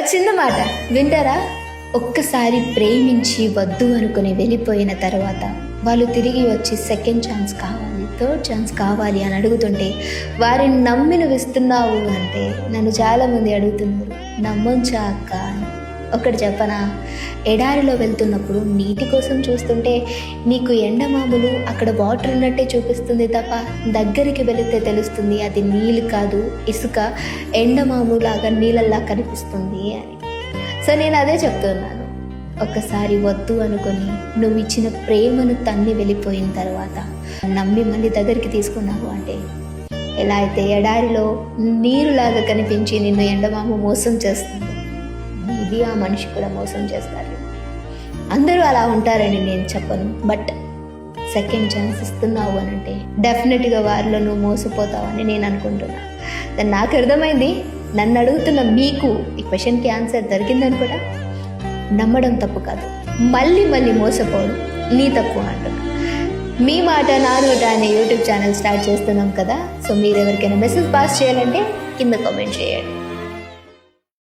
చిన్న మాట వింటారా? ఒక్కసారి ప్రేమించి వద్దు అనుకుని వెళ్ళిపోయిన తర్వాత వాళ్ళు తిరిగి వచ్చి సెకండ్ ఛాన్స్ కావాలి, థర్డ్ ఛాన్స్ కావాలి అని అడుగుతుంటే వారిని నమ్మి నువ్వు ఇస్తున్నావు అంటే నన్ను చాలామంది అడుగుతున్నారు, నమ్మంచా అక్క అని. ఒకటి చెప్పనా, ఎడారిలో వెళ్తున్నప్పుడు నీటి కోసం చూస్తుంటే నీకు ఎండమాములు అక్కడ వాటర్ ఉన్నట్టే చూపిస్తుంది తప్ప దగ్గరికి వెళితే తెలుస్తుంది అది నీళ్ళు కాదు, ఇసుక ఎండమాములాగా నీళ్ళల్లా కనిపిస్తుంది అని. సో నేను అదే చెప్తున్నాను, ఒక్కసారి వద్దు అనుకొని నువ్వు ఇచ్చిన ప్రేమను తన్ని వెళ్ళిపోయిన తర్వాత నమ్మి మళ్ళీ దగ్గరికి తీసుకున్నావు అంటే ఎలా అయితే ఎడారిలో నీరులాగా కనిపించి నిన్ను ఎండమాము మోసం చేస్తుంది, ఇది ఆ మనిషి కూడా మోసం చేస్తారు. అందరూ అలా ఉంటారని నేను చెప్పను, బట్ సెకండ్ ఛాన్స్ ఇస్తున్నావు అని అంటే డెఫినెట్గా వారిలో నువ్వు మోసపోతావని నేను అనుకుంటున్నాను. దాన్ని నాకు అర్థమైంది. నన్ను అడుగుతున్న మీకు ఈ క్వశ్చన్కి ఆన్సర్ దొరికిందని కూడా నమ్మడం తప్పు కాదు, మళ్ళీ మళ్ళీ మోసపోవడం నీ తప్పు అంటున్నా. మీ మాట నా నోట అనే యూట్యూబ్ ఛానల్ స్టార్ట్ చేస్తున్నాం కదా, సో మీరు ఎవరికైనా మెసేజ్ పాస్ చేయాలంటే కింద కామెంట్ చేయండి.